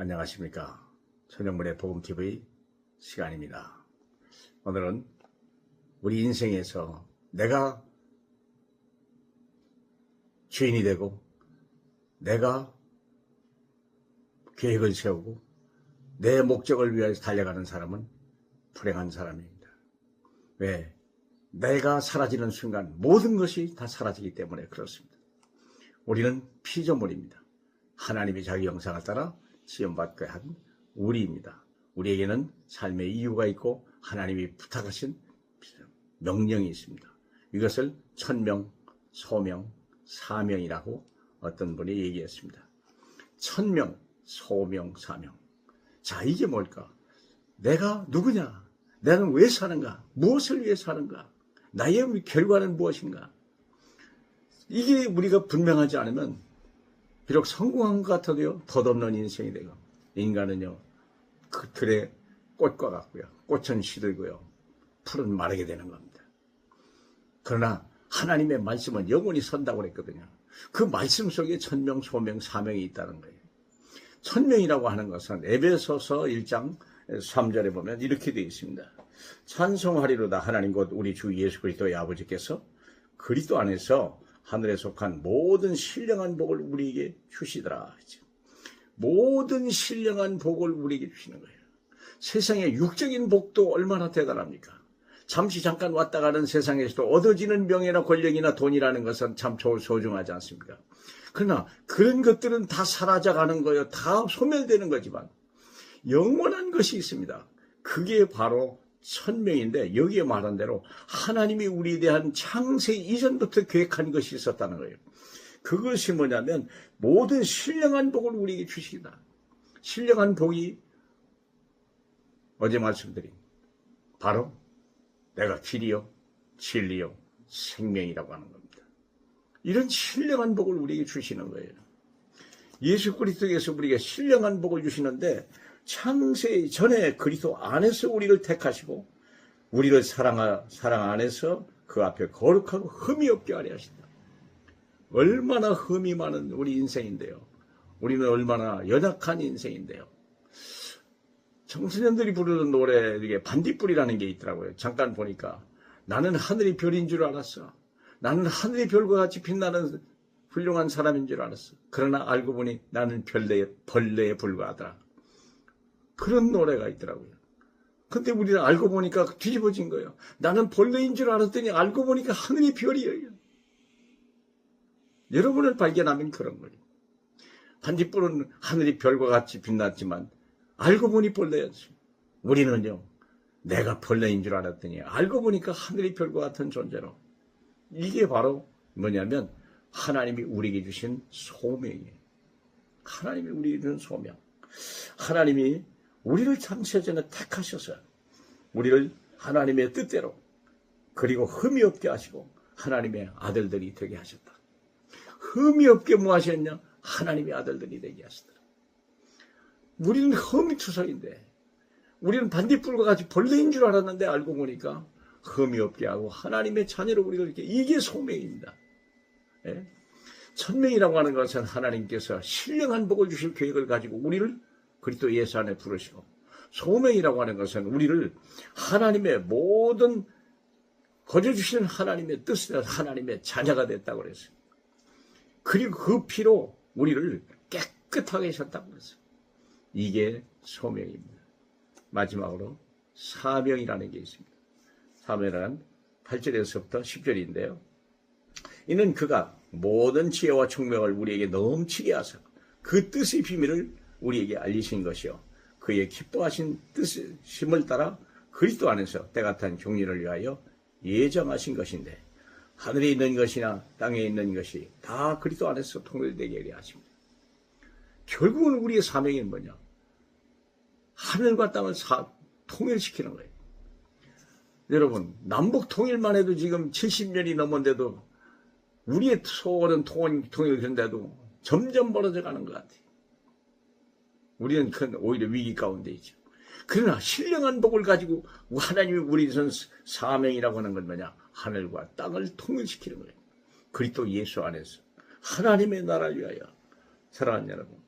안녕하십니까. 천연문의 복음TV 시간입니다. 오늘은 우리 인생에서 내가 주인이 되고 내가 계획을 세우고 내 목적을 위해서 달려가는 사람은 불행한 사람입니다. 왜? 내가 사라지는 순간 모든 것이 다 사라지기 때문에 그렇습니다. 우리는 피조물입니다. 하나님이 자기 형상을 따라 지음받게 한 우리입니다. 우리에게는 삶의 이유가 있고 하나님이 부탁하신 명령이 있습니다. 이것을 천명, 소명, 사명이라고 어떤 분이 얘기했습니다. 천명, 소명, 사명. 자, 이게 뭘까? 내가 누구냐? 나는 왜 사는가? 무엇을 위해 사는가? 나의 결과는 무엇인가? 이게 우리가 분명하지 않으면 비록 성공한 것 같아도요, 덧없는 인생이 되고, 인간은요, 그 들의 꽃과 같고요, 꽃은 시들고요, 풀은 마르게 되는 겁니다. 그러나 하나님의 말씀은 영원히 선다고 그랬거든요. 그 말씀 속에 천명, 소명, 사명이 있다는 거예요. 천명이라고 하는 것은 에베소서 1장 3절에 보면 이렇게 되어 있습니다. 찬송하리로다 하나님 곧 우리 주 예수 그리스도의 아버지께서 그리스도 안에서 하늘에 속한 모든 신령한 복을 우리에게 주시더라. 모든 신령한 복을 우리에게 주시는 거예요. 세상의 육적인 복도 얼마나 대단합니까? 잠시 잠깐 왔다 가는 세상에서도 얻어지는 명예나 권력이나 돈이라는 것은 참 소중하지 않습니까? 그러나 그런 것들은 다 사라져가는 거예요. 다 소멸되는 거지만 영원한 것이 있습니다. 그게 바로 천명인데 여기에 말한 대로 하나님이 우리에 대한 창세 이전부터 계획한 것이 있었다는 거예요. 그것이 뭐냐면 모든 신령한 복을 우리에게 주시다. 신령한 복이 어제 말씀드린 바로 내가 길이요 진리요 생명이라고 하는 겁니다. 이런 신령한 복을 우리에게 주시는 거예요. 예수 그리스도께서 우리에게 신령한 복을 주시는데 창세 전에 그리스도 안에서 우리를 택하시고 우리를 사랑 안에서 그 앞에 거룩하고 흠이 없게 하려 하신다. 얼마나 흠이 많은 우리 인생인데요. 우리는 얼마나 연약한 인생인데요. 청소년들이 부르는 노래 이게 반딧불이라는 게 있더라고요. 잠깐 보니까 나는 하늘의 별인 줄 알았어. 나는 하늘의 별과 같이 빛나는 훌륭한 사람인 줄 알았어. 그러나 알고 보니 나는 벌레에 불과하더라. 그런 노래가 있더라고요. 근데 우리는 알고 보니까 뒤집어진 거예요. 나는 벌레인 줄 알았더니 알고 보니까 하늘의 별이에요. 여러분을 발견하면 그런 거예요. 반딧불은 하늘의 별과 같이 빛났지만 알고 보니 벌레였어요. 우리는요, 내가 벌레인 줄 알았더니 알고 보니까 하늘의 별과 같은 존재로. 이게 바로 뭐냐면 하나님이 우리에게 주신 소명이에요. 하나님이 우리에게 주신 소명. 하나님이 우리를 창세전에 택하셔서 우리를 하나님의 뜻대로 그리고 흠이 없게 하시고 하나님의 아들들이 되게 하셨다. 흠이 없게 뭐 하셨냐? 하나님의 아들들이 되게 하시더라. 우리는 흠이 투성인데 우리는 반딧불과 같이 벌레인 줄 알았는데 알고 보니까 흠이 없게 하고 하나님의 자녀로 우리를 이렇게 이게 소명입니다. 예? 천명이라고 하는 것은 하나님께서 신령한 복을 주실 계획을 가지고 우리를 그리스도 예수 안에 부르시고 소명이라고 하는 것은 우리를 하나님의 모든 거저주시는 하나님의 뜻을 하나님의 자녀가 됐다고 그랬어요. 그리고 그 피로 우리를 깨끗하게 하셨다고 그랬어요. 이게 소명입니다. 마지막으로 사명이라는 게 있습니다. 사명은 8절에서부터 10절인데요. 이는 그가 모든 지혜와 총명을 우리에게 넘치게 하사 그 뜻의 비밀을 우리에게 알리신 것이요 그의 기뻐하신 뜻심을 따라 그리스도 안에서 때같은 종리를 위하여 예정하신 것인데 하늘에 있는 것이나 땅에 있는 것이 다 그리스도 안에서 통일되게 하십니다. 결국은 우리의 사명이 뭐냐? 하늘과 땅을 통일시키는 거예요. 여러분, 남북 통일만 해도 지금 70년이 넘었는데도 우리의 소원은 통일된데도 점점 멀어져 가는 것 같아요. 우리는 오히려 위기 가운데 있죠. 그러나 신령한 복을 가지고 하나님이 우리 전 사명이라고 하는 건 뭐냐? 하늘과 땅을 통일시키는 거예요. 그리스도 예수 안에서 하나님의 나라를 위하여. 사랑하는 여러분,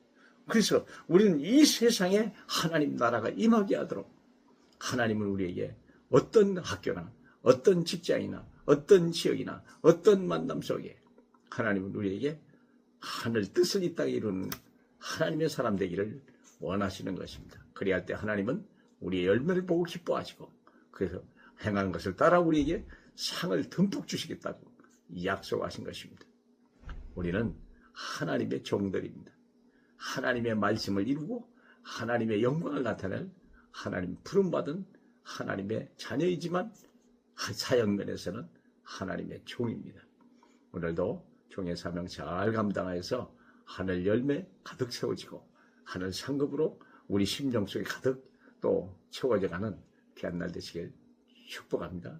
그래서 우리는 이 세상에 하나님 나라가 임하게 하도록 하나님은 우리에게 어떤 학교나 어떤 직장이나 어떤 지역이나 어떤 만남 속에 하나님은 우리에게 하늘 뜻을 이 땅에 이루는 하나님의 사람 되기를 원하시는 것입니다. 그리할 때 하나님은 우리의 열매를 보고 기뻐하시고 그래서 행하는 것을 따라 우리에게 상을 듬뿍 주시겠다고 약속하신 것입니다. 우리는 하나님의 종들입니다. 하나님의 말씀을 이루고 하나님의 영광을 나타낼 하나님 부름받은 하나님의 자녀이지만 사역면에서는 하나님의 종입니다. 오늘도 종의 사명 잘 감당하여서 하늘 열매 가득 채워지고 하늘 상급으로 우리 심령 속에 가득 또 채워져가는 귀한 날 되시길 축복합니다.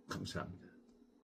감사합니다.